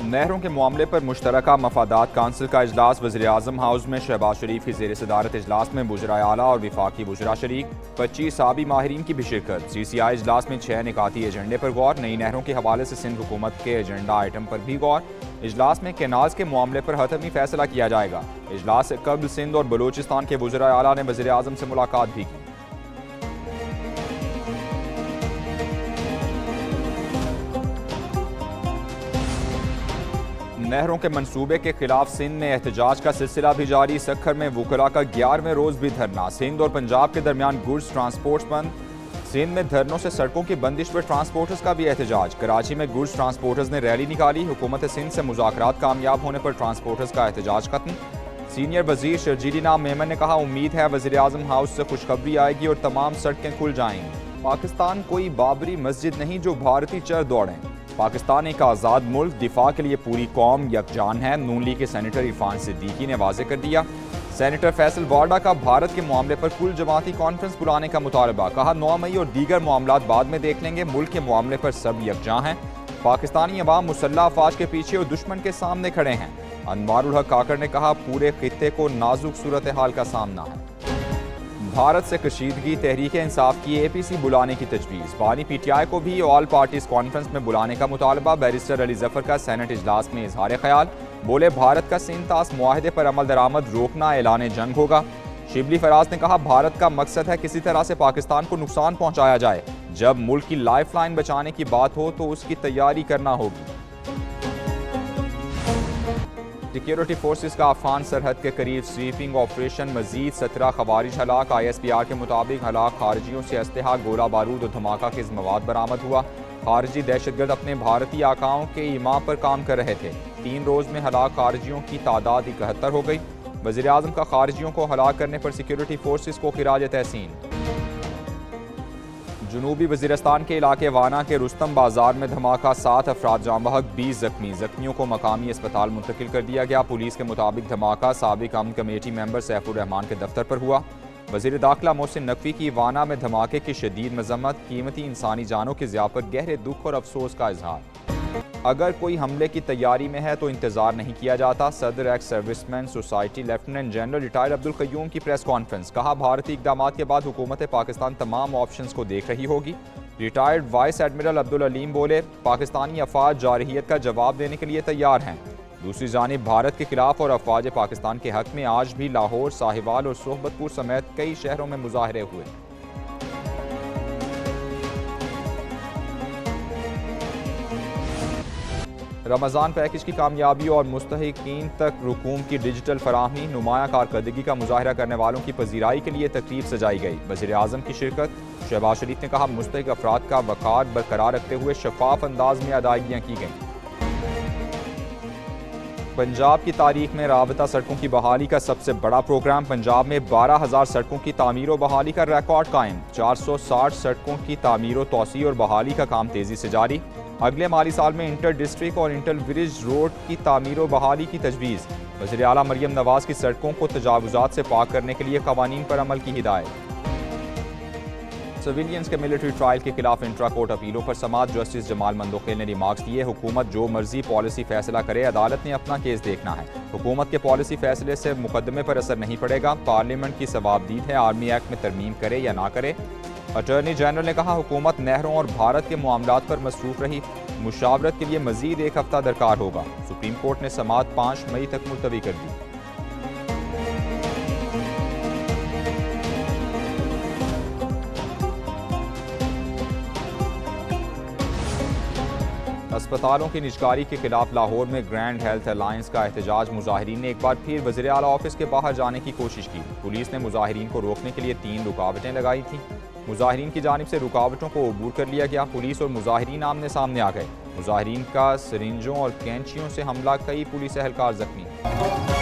نہروں کے معاملے پر مشترکہ مفادات کونسل کا اجلاس وزیر اعظم ہاؤس میں شہباز شریف کی زیر صدارت اجلاس میں وزرائے اعلیٰ اور وفاقی وزراء شریک 25 صحابی ماہرین کی بھی شرکت سی سی آئی اجلاس میں 6 نکاتی ایجنڈے پر غور نئی نہروں کے حوالے سے سندھ حکومت کے ایجنڈا آئٹم پر بھی غور اجلاس میں کینالز کے معاملے پر حتمی فیصلہ کیا جائے گا اجلاس سے قبل سندھ اور بلوچستان کے وزرائے اعلیٰ نے وزیر اعظم سے ملاقات بھی کی نہروں کے منصوبے کے خلاف سندھ میں احتجاج کا سلسلہ بھی جاری سکھر میں وکلاء کا 11ویں روز بھی دھرنا سندھ اور پنجاب کے درمیان گڈز ٹرانسپورٹس بند سندھ میں دھرنوں سے سڑکوں کی بندش پر ٹرانسپورٹرز کا بھی احتجاج کراچی میں گڈز ٹرانسپورٹرز نے ریلی نکالی حکومت سندھ سے مذاکرات کامیاب ہونے پر ٹرانسپورٹرز کا احتجاج ختم سینئر وزیر شرجیلی نام میمن نے کہا امید ہے وزیر اعظم ہاؤس سے خوشخبری آئے گی اور تمام سڑکیں کھل جائیں گی پاکستان کوئی بابری مسجد نہیں جو بھارتی چر دوڑیں پاکستان ایک آزاد ملک دفاع کے لیے پوری قوم یکجان ہے نون لیگ کے سینیٹر عرفان صدیقی نے واضح کر دیا سینیٹر فیصل وارڈا کا بھارت کے معاملے پر کل جماعتی کانفرنس بلانے کا مطالبہ کہا 9 مئی اور دیگر معاملات بعد میں دیکھ لیں گے ملک کے معاملے پر سب یکجاں ہیں پاکستانی عوام مسلح افواج کے پیچھے اور دشمن کے سامنے کھڑے ہیں انوار الحق کاکڑ نے کہا پورے خطے کو نازک صورتحال کا سامنا ہے بھارت سے کشیدگی تحریک انصاف کی اے پی سی بلانے کی تجویز بانی پی ٹی آئی کو بھی آل پارٹیز کانفرنس میں بلانے کا مطالبہ بیرسٹر علی ظفر کا سینٹ اجلاس میں اظہار خیال بولے بھارت کا سینتاس معاہدے پر عمل درآمد روکنا اعلان جنگ ہوگا شبلی فراز نے کہا بھارت کا مقصد ہے کسی طرح سے پاکستان کو نقصان پہنچایا جائے جب ملک کی لائف لائن بچانے کی بات ہو تو اس کی تیاری کرنا ہوگی سیکیورٹی فورسز کا افغان سرحد کے قریب سویپنگ آپریشن مزید 17 خوارج ہلاک آئی ایس پی آر کے مطابق ہلاک خارجیوں سے اسلحہ گولہ بارود اور دھماکہ خیز مواد برآمد ہوا خارجی دہشت گرد اپنے بھارتی آقاؤں کے ایما پر کام کر رہے تھے 3 روز میں ہلاک خارجیوں کی تعداد 71 ہو گئی وزیر اعظم کا خارجیوں کو ہلاک کرنے پر سیکیورٹی فورسز کو خراج تحسین جنوبی وزیرستان کے علاقے وانا کے رستم بازار میں دھماکہ 7 افراد جاں بحق 20 زخمی زخمیوں کو مقامی اسپتال منتقل کر دیا گیا پولیس کے مطابق دھماکہ سابق امن کمیٹی ممبر سیف الرحمان کے دفتر پر ہوا وزیر داخلہ محسن نقوی کی وانا میں دھماکے کی شدید مذمت قیمتی انسانی جانوں کے ضیاع پر گہرے دکھ اور افسوس کا اظہار اگر کوئی حملے کی تیاری میں ہے تو انتظار نہیں کیا جاتا صدر ex servicemen society lieutenant general retired Abdul Qayyum کی پریس کانفرنس کہا بھارتی اقدامات کے بعد حکومت پاکستان تمام آپشنز کو دیکھ رہی ہوگی ریٹائرڈ وائس ایڈمرل عبدالعلیم بولے پاکستانی افواج جارحیت کا جواب دینے کے لیے تیار ہیں دوسری جانب بھارت کے خلاف اور افواج پاکستان کے حق میں آج بھی لاہور ساہیوال اور صحبت پور سمیت کئی شہروں میں مظاہرے ہوئے رمضان پیکج کی کامیابی اور مستحقین تک رقوم کی ڈیجیٹل فراہمی نمایاں کارکردگی کا مظاہرہ کرنے والوں کی پذیرائی کے لیے تقریب سجائی گئی وزیر اعظم کی شرکت شہباز شریف نے کہا مستحق افراد کا وقار برقرار رکھتے ہوئے شفاف انداز میں ادائیگیاں کی گئیں پنجاب کی تاریخ میں رابطہ سڑکوں کی بحالی کا سب سے بڑا پروگرام پنجاب میں 12,000 سڑکوں کی تعمیر و بحالی کا ریکارڈ قائم 460 سڑکوں کی تعمیر و توسیع اور بحالی کا کام تیزی سے جاری اگلے مالی سال میں انٹر ڈسٹرکٹ اور انٹر ولیج روڈ کی تعمیر و بحالی کی تجویز وزیر اعلیٰ مریم نواز کی سڑکوں کو تجاوزات سے پاک کرنے کے لیے قوانین پر عمل کی ہدایت سویلینز کے ملٹری ٹرائل کے خلاف انٹرا کورٹ اپیلوں پر سماعت جسٹس جمال مندوخیل نے ریمارکس دیے حکومت جو مرضی پالیسی فیصلہ کرے عدالت نے اپنا کیس دیکھنا ہے حکومت کے پالیسی فیصلے سے مقدمے پر اثر نہیں پڑے گا پارلیمنٹ کی ثوابدید ہے آرمی ایکٹ میں ترمیم کرے یا نہ کرے اٹارنی جنرل نے کہا حکومت نہروں اور بھارت کے معاملات پر مصروف رہی مشاورت کے لیے مزید 1 ہفتہ درکار ہوگا سپریم کورٹ نے سماعت 5 مئی تک ملتوی کر دی اسپتالوں کی نجکاری کے خلاف لاہور میں گرینڈ ہیلتھ الائنس کا احتجاج مظاہرین نے ایک بار پھر وزیر اعلیٰ آفس کے باہر جانے کی کوشش کی پولیس نے مظاہرین کو روکنے کے لیے 3 رکاوٹیں لگائی تھیں مظاہرین کی جانب سے رکاوٹوں کو عبور کر لیا گیا پولیس اور مظاہرین آمنے سامنے آ گئے مظاہرین کا سرنجوں اور کینچیوں سے حملہ کئی پولیس اہلکار زخمی